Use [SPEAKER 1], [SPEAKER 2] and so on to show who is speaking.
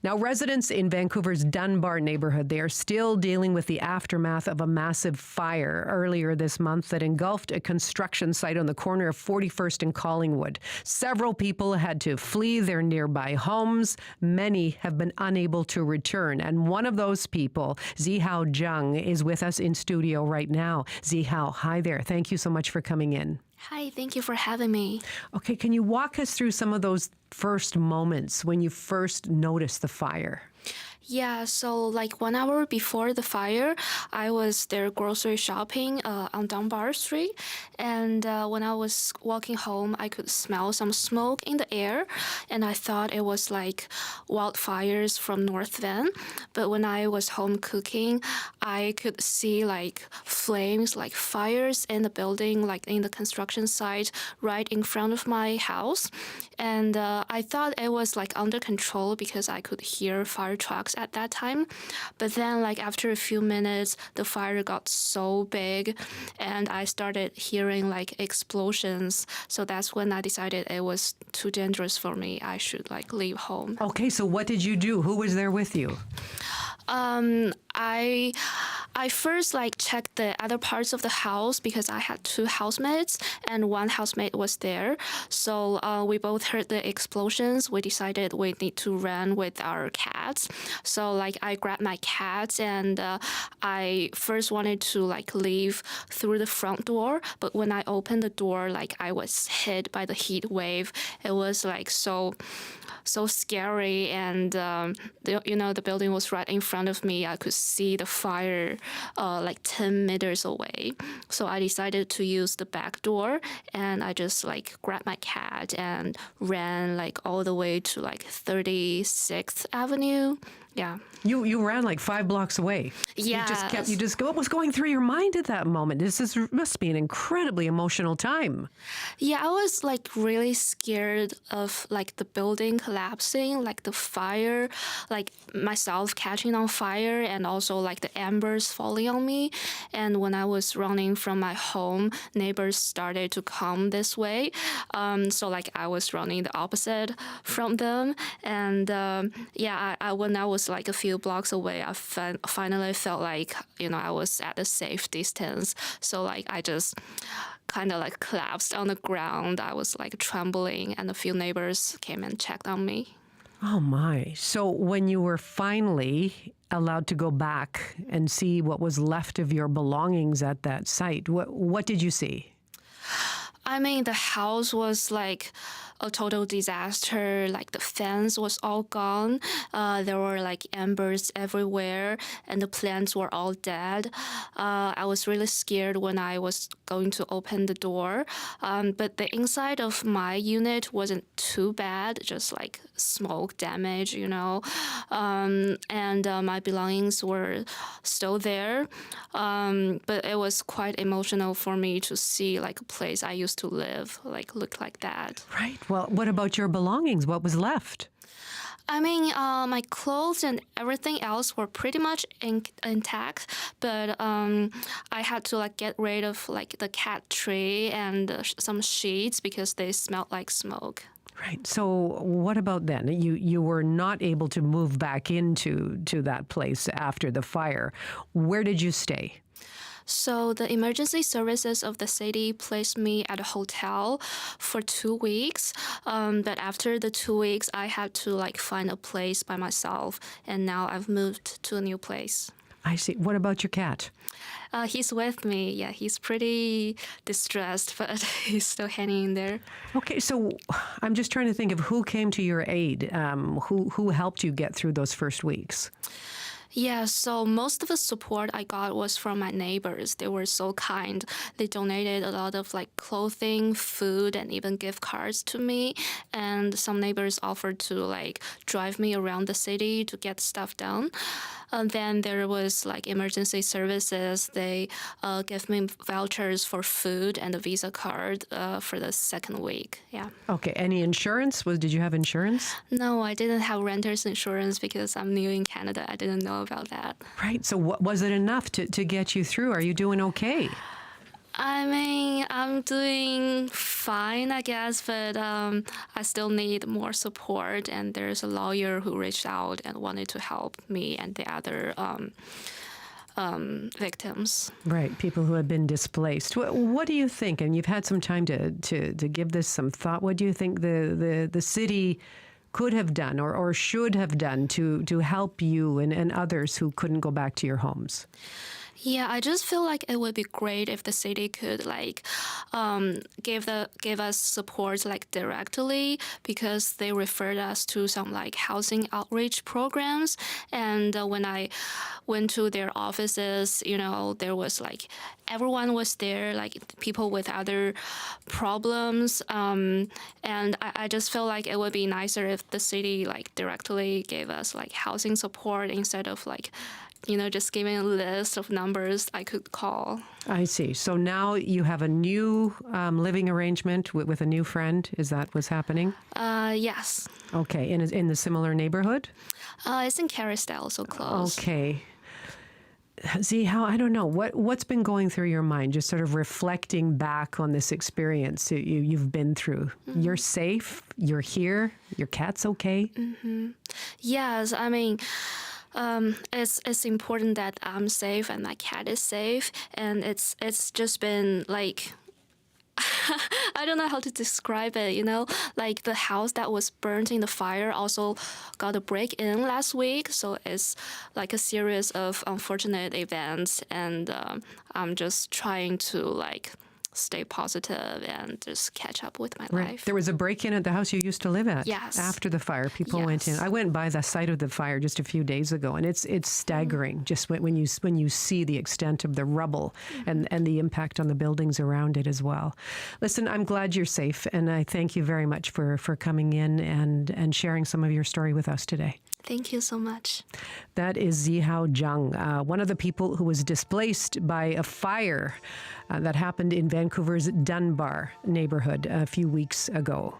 [SPEAKER 1] Now, residents in Vancouver's Dunbar neighborhood, they are still dealing with the aftermath of a massive fire earlier this month that engulfed a construction site on the corner of 41st and Collingwood. Several people had to flee their nearby homes. Many have been unable to return. And one of those people, Zihao Ziahn, is with us in studio right now. Zihao, hi there. Thank you so much for coming in.
[SPEAKER 2] Hi, thank you for having me.
[SPEAKER 1] Okay, can you walk us through some of those first moments when you first noticed the fire?
[SPEAKER 2] Yeah, so like 1 hour before the fire, I was there grocery shopping on Dunbar Street. And when I was walking home, I could smell some smoke in the air. And I thought it was like wildfires from North Van. But when I was home cooking, I could see like flames, like fires in the building, like in the construction site right in front of my house. And I thought it was like under control because I could hear fire trucks at that time. But then like after a few minutes, the fire got so big and I started hearing like explosions. So that's when I decided it was too dangerous for me. I should like leave home.
[SPEAKER 1] Okay, so what did you do? Who was there with you?
[SPEAKER 2] I first like checked the other parts of the house because I had two housemates and one housemate was there. So we both heard the explosions. We decided we need to run with our cats. So like I grabbed my cats and I first wanted to like leave through the front door. But when I opened the door, like I was hit by the heat wave. It was like so scary, and the building was right in front of me. I could see the fire like 10 meters away. So I decided to use the back door, and I just like grabbed my cat and ran like all the way to like 36th Avenue. Yeah.
[SPEAKER 1] You ran like 5 blocks away.
[SPEAKER 2] Yeah.
[SPEAKER 1] What was going through your mind at that moment? Must be an incredibly emotional time.
[SPEAKER 2] Yeah, I was like really scared of like the building collapsing, like the fire, like myself catching on fire, and also like the embers falling on me. And when I was running from my home, neighbors started to come this way. So like I was running the opposite from them. And when I was like a few blocks away, I finally felt like, I was at a safe distance. So like I just kind of like collapsed on the ground. I was like trembling, and a few neighbors came and checked on me.
[SPEAKER 1] Oh my. So when you were finally allowed to go back and see what was left of your belongings at that site, what did you see?
[SPEAKER 2] I mean, the house was like a total disaster. Like the fence was all gone. There were like embers everywhere, and the plants were all dead. I was really scared when I was going to open the door. But the inside of my unit wasn't too bad, just like smoke damage, and my belongings were still there. But it was quite emotional for me to see like a place I used to live like look like that.
[SPEAKER 1] Right. Well, what about your belongings? What was left?
[SPEAKER 2] I mean, my clothes and everything else were pretty much intact, but I had to like get rid of like the cat tree and some sheets because they smelled like smoke.
[SPEAKER 1] Right. So what about then? You were not able to move back into that place after the fire. Where did you stay?
[SPEAKER 2] So the emergency services of the city placed me at a hotel for 2 weeks. But after the 2 weeks, I had to like find a place by myself. And now I've moved to a new place.
[SPEAKER 1] I see. What about your cat?
[SPEAKER 2] He's with me. Yeah, he's pretty distressed, but he's still hanging in there.
[SPEAKER 1] Okay, so I'm just trying to think of who came to your aid, who helped you get through those first weeks.
[SPEAKER 2] Yeah, so most of the support I got was from my neighbors. They were so kind. They donated a lot of like clothing, food, and even gift cards to me. And some neighbors offered to like drive me around the city to get stuff done. And then there was like emergency services. They gave me vouchers for food and a Visa card for the second week. Yeah.
[SPEAKER 1] Okay. Any insurance? Did you have insurance?
[SPEAKER 2] No, I didn't have renter's insurance because I'm new in Canada. I didn't know about that.
[SPEAKER 1] Right. So was it enough to get you through? Are you doing okay?
[SPEAKER 2] I mean, I'm doing fine, I guess, but I still need more support. And there's a lawyer who reached out and wanted to help me and the other victims.
[SPEAKER 1] Right, people who have been displaced. What do you think? And you've had some time to give this some thought. What do you think the city could have done or should have done to help you and others who couldn't go back to your homes?
[SPEAKER 2] Yeah, I just feel like it would be great if the city could give us support directly, because they referred us to some housing outreach programs. And when I went to their offices, there was everyone was there, people with other problems. And I just feel like it would be nicer if the city directly gave us housing support instead of just giving a list of numbers I could call.
[SPEAKER 1] I see. So now you have a new living arrangement with a new friend. Is that what's happening?
[SPEAKER 2] Yes.
[SPEAKER 1] Okay. In the similar neighborhood?
[SPEAKER 2] It's in Carrisdale, so close.
[SPEAKER 1] Okay. Zihao, I don't know. What's been going through your mind, just sort of reflecting back on this experience you've been through? Mm-hmm. You're safe. You're here. Your cat's okay?
[SPEAKER 2] Mm-hmm. Yes. I mean, it's important that I'm safe and my cat is safe, and it's just been I don't know how to describe it, the house that was burnt in the fire also got a break-in last week, so it's a series of unfortunate events, and I'm just trying to stay positive and just catch up with my life.
[SPEAKER 1] There was a break-in at the house you used to live at.
[SPEAKER 2] Yes.
[SPEAKER 1] After the fire, people went in. I went by the site of the fire just a few days ago, and it's staggering. Just when you see the extent of the rubble and the impact on the buildings around it as well. Listen, I'm glad you're safe, and I thank you very much for coming in and sharing some of your story with us today.
[SPEAKER 2] Thank you so much.
[SPEAKER 1] That is Zihao Ziahn, one of the people who was displaced by a fire that happened in Vancouver's Dunbar neighborhood a few weeks ago.